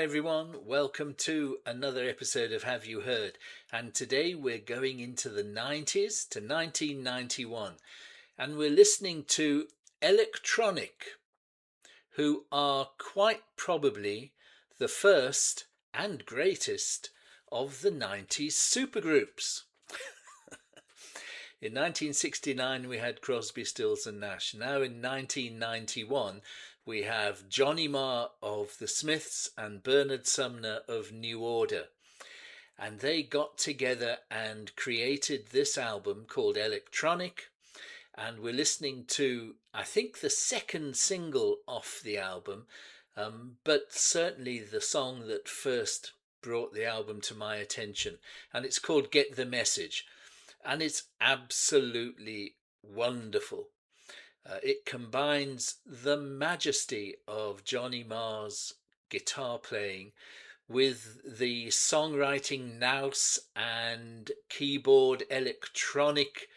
Hi everyone, welcome to another episode of Have You Heard? And today we're going into the 90s to 1991 and we're listening to Electronic, who are quite probably the first and greatest of the 90s supergroups. In 1969 we had Crosby, Stills and Nash. Now in 1991 we have Johnny Marr of the Smiths and Bernard Sumner of New Order. And they got together and created this album called Electronic. And we're listening to, I think, the second single off the album, but certainly the song that first brought the album to my attention. And it's called Get the Message. And it's absolutely wonderful. It combines the majesty of Johnny Marr's guitar playing with the songwriting nous and keyboard electronic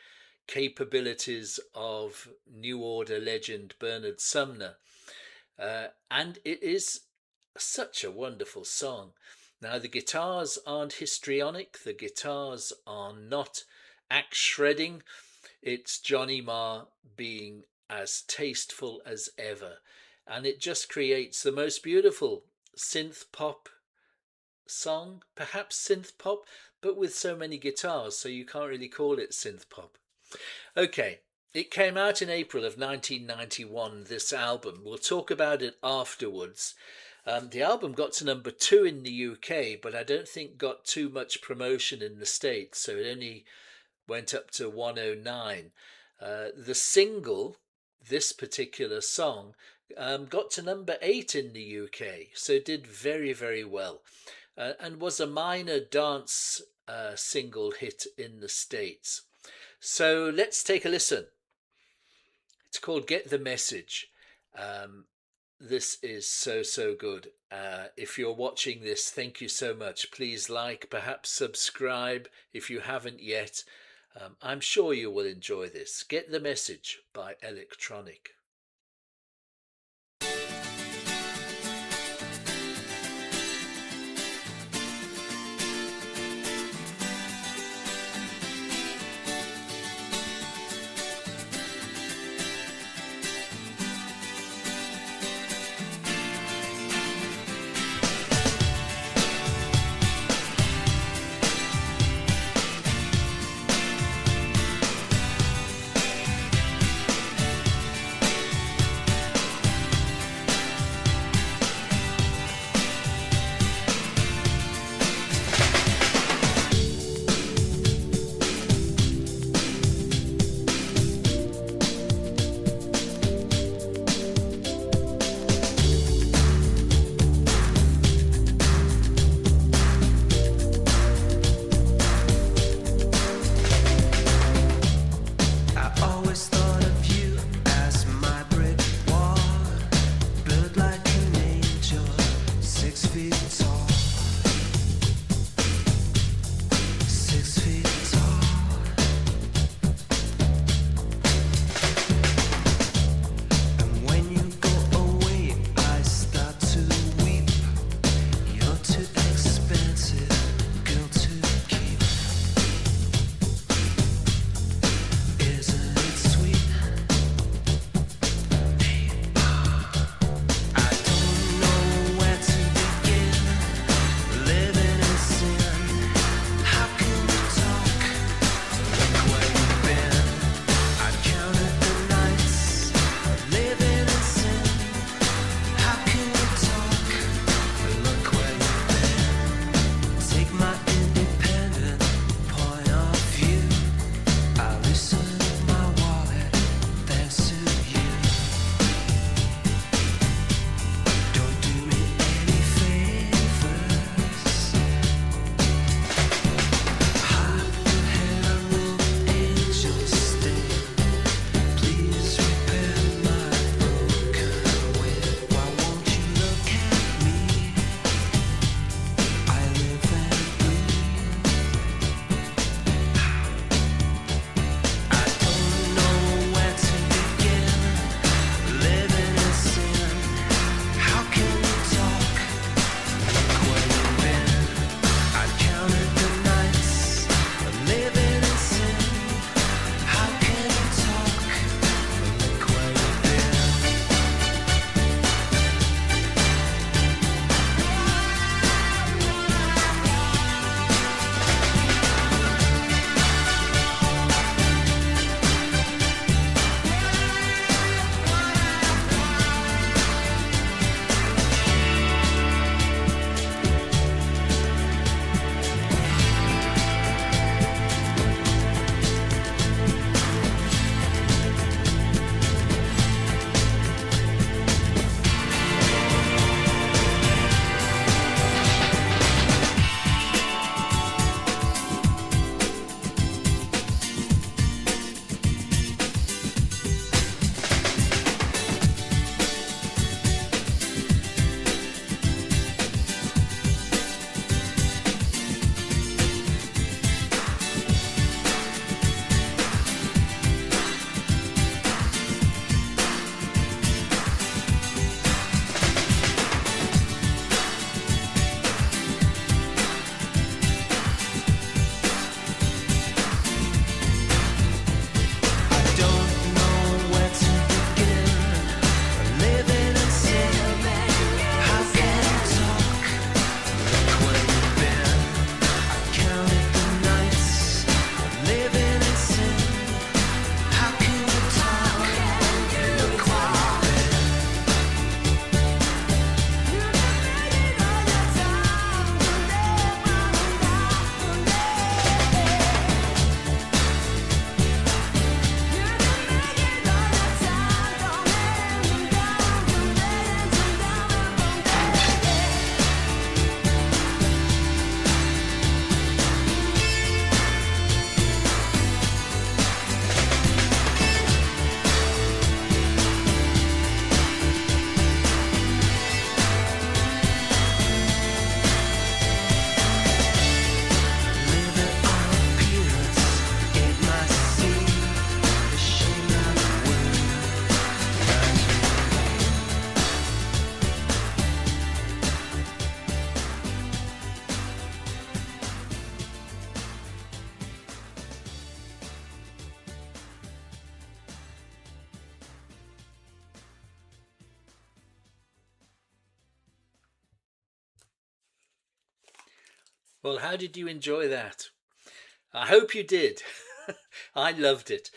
capabilities of New Order legend Bernard Sumner. And it is such a wonderful song. Now, the guitars aren't histrionic, the guitars are not axe shredding. It's Johnny Marr being as tasteful as ever, and it just creates the most beautiful synth pop song, perhaps synth pop, but with so many guitars, so you can't really call it synth pop. Okay, it came out in April of 1991, this album. We'll talk about it afterwards. The album got to number 2 in the UK, but I don't think got too much promotion in the States, so it only went up to 109. The single, this particular song, got to number 8 in the UK, so did very, very well, and was a minor dance single hit in the States. So let's take a listen. It's called Get the Message. This is so good. If you're watching this, thank you so much. Please like, perhaps subscribe if you haven't yet. I'm sure you will enjoy this. Get the Message by Electronic. Well, how did you enjoy that? I hope you did. I loved it.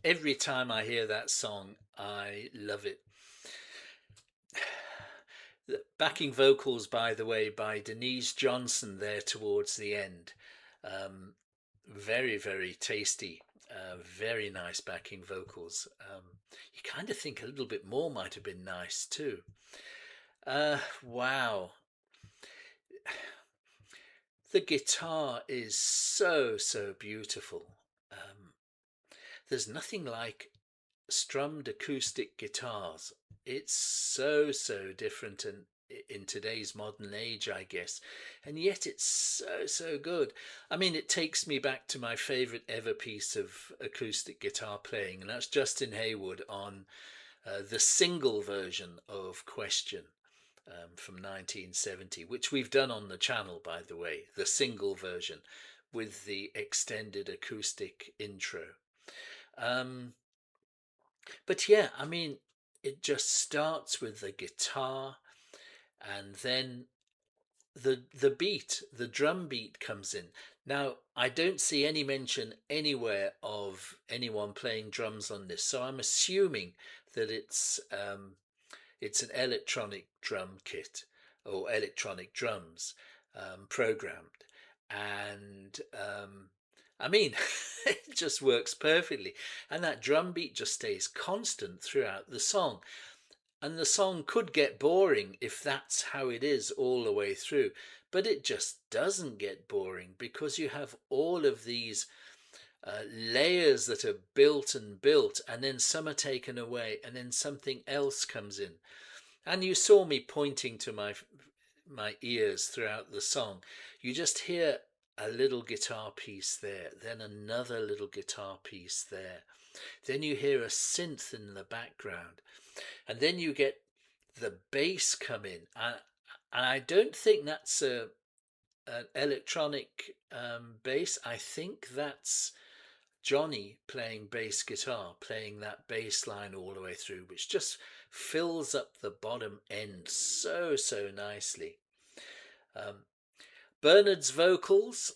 Every time I hear that song, I love it. The backing vocals, by the way, by Denise Johnson there towards the end. Um, very, very tasty. Very nice backing vocals. You kind of think a little bit more might have been nice too. Wow. The guitar is so, so beautiful. Um, there's nothing like strummed acoustic guitars. It's so, so different in today's modern age, I guess. And yet it's so, so good. I mean, it takes me back to my favourite ever piece of acoustic guitar playing, and that's Justin Hayward on the single version of Question. From 1970, which we've done on the channel, by the way, the single version with the extended acoustic intro. Um, but yeah, I mean, it just starts with the guitar, and then the beat, the drum beat comes in. Now, I don't see any mention anywhere of anyone playing drums on this, so I'm assuming that it's an electronic drum kit or electronic drums programmed, and I mean, it just works perfectly, and that drum beat just stays constant throughout the song. And the song could get boring if that's how it is all the way through, but it just doesn't get boring because you have all of these layers that are built and built, and then some are taken away, and then something else comes in. And you saw me pointing to my ears throughout the song. You just hear a little guitar piece there, then another little guitar piece there. Then you hear a synth in the background, and then you get the bass come in. And I don't think that's an electronic bass. I think that's Johnny playing bass guitar, playing that bass line all the way through, which just fills up the bottom end so, so nicely. Um, Bernard's vocals,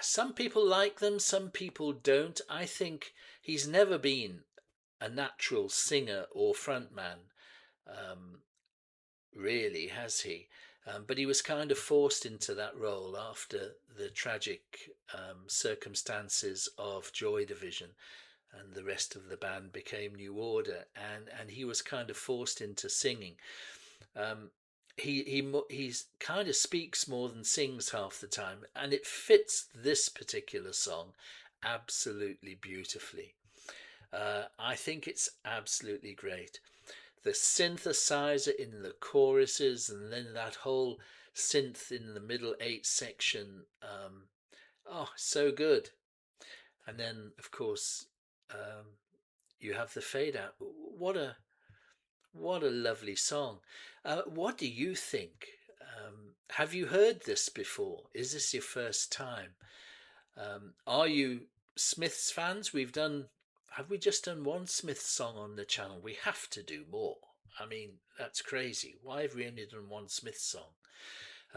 some people like them, some people don't. I think he's never been a natural singer or frontman, um, really, has he? But he was kind of forced into that role after the tragic circumstances of Joy Division, and the rest of the band became New Order, and he was kind of forced into singing. Um, he's kind of speaks more than sings half the time, and it fits this particular song absolutely beautifully. I think it's absolutely great. The synthesizer in the choruses, and then that whole synth in the middle eight section. Oh, so good. And then, of course, um, you have the fade out. What a lovely song. What do you think? Have you heard this before? Is this your first time? Are you Smiths fans? Have we just done one Smiths song on the channel? We have to do more. I mean, that's crazy. Why have we only done one Smiths song?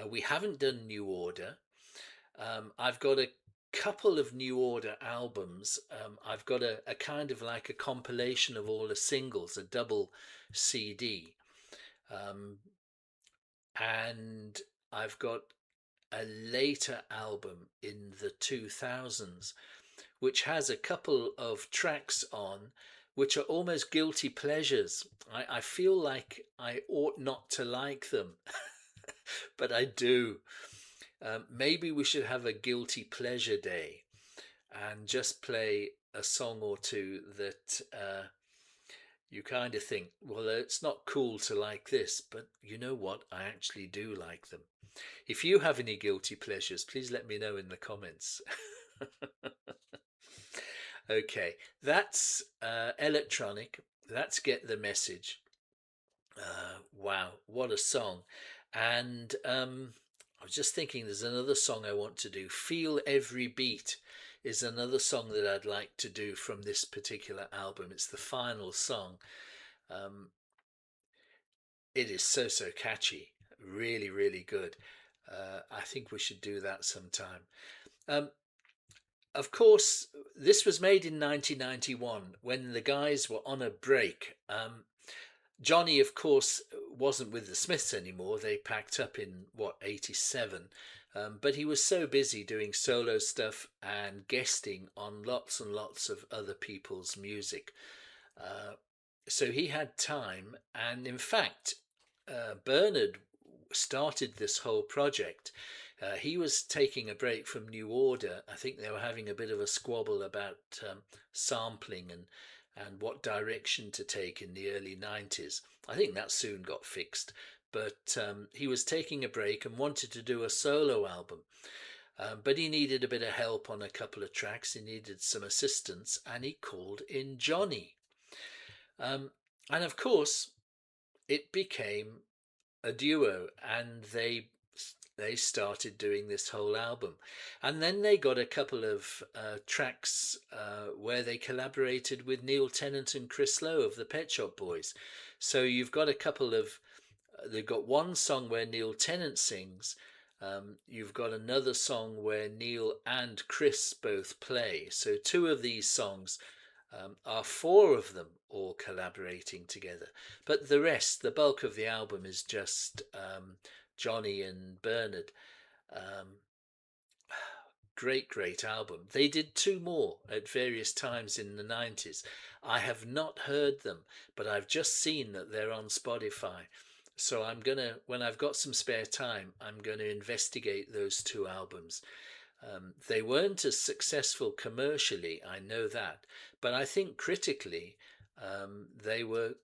We haven't done New Order. I've got a couple of New Order albums. I've got a kind of like a compilation of all the singles, a double CD. Um, and I've got a later album in the 2000s, which has a couple of tracks on which are almost guilty pleasures. I feel like I ought not to like them, but I do. Maybe we should have a guilty pleasure day and just play a song or two that you kind of think, well, it's not cool to like this, but you know what? I actually do like them. If you have any guilty pleasures, please let me know in the comments. Okay, that's electronic. Let's get the message. Wow, what a song. And I was just thinking there's another song I want to do. Feel Every Beat is another song that I'd like to do from this particular album. It's the final song. Um, it is so, so catchy. Really, really good. I think we should do that sometime. Um, of course, this was made in 1991 when the guys were on a break. Johnny, of course, wasn't with the Smiths anymore. They packed up in, what, 87. But he was so busy doing solo stuff and guesting on lots and lots of other people's music. Uh, so he had time. And in fact, Bernard started this whole project. He was taking a break from New Order. I think they were having a bit of a squabble about sampling and what direction to take in the early 90s. I think that soon got fixed. But he was taking a break and wanted to do a solo album. But he needed a bit of help on a couple of tracks. He needed some assistance, and he called in Johnny. And of course, it became a duo, and they started doing this whole album. And then they got a couple of tracks where they collaborated with Neil Tennant and Chris Lowe of the Pet Shop Boys. So you've got a couple of they've got one song where Neil Tennant sings. You've got another song where Neil and Chris both play. So two of these songs are four of them all collaborating together. But the rest, the bulk of the album, is just Johnny and Bernard. Um, great album. They did two more at various times in the 90s. I have not heard them, but I've just seen that they're on Spotify. So I'm gonna, when I've got some spare time, I'm going to investigate those two albums. They weren't as successful commercially, I know that, but I think critically they were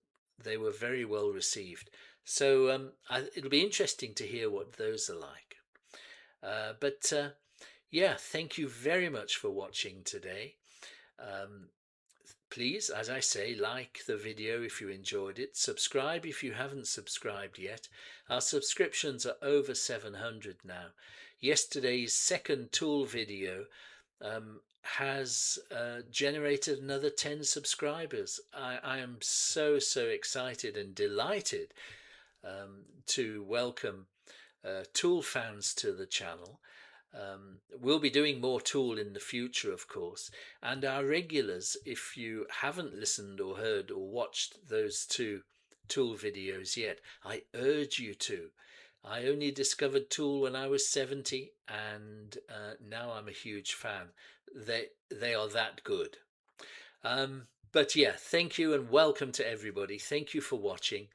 very well received. So it'll be interesting to hear what those are like. But yeah, thank you very much for watching today. Um, Please, as I say, like the video if you enjoyed it. Subscribe if you haven't subscribed yet. Our subscriptions are over 700 now. Yesterday's second tool video has generated another 10 subscribers. I am so excited and delighted to welcome tool fans to the channel. We'll be doing more Tool in the future, of course, and our regulars, if you haven't listened or heard or watched those two Tool videos yet, I urge you to. I only discovered Tool when I was 70, and now I'm a huge fan. They are that good. But yeah, thank you and welcome to everybody. Thank you for watching.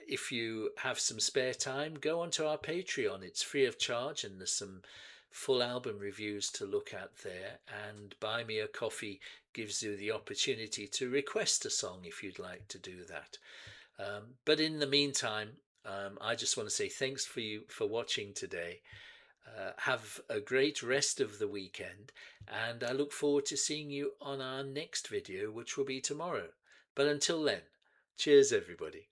If you have some spare time, go onto our Patreon. It's free of charge, and there's some full album reviews to look at there. And Buy Me a Coffee gives you the opportunity to request a song if you'd like to do that. But in the meantime, I just want to say thanks for watching today. Have a great rest of the weekend, and I look forward to seeing you on our next video, which will be tomorrow. But until then, cheers everybody.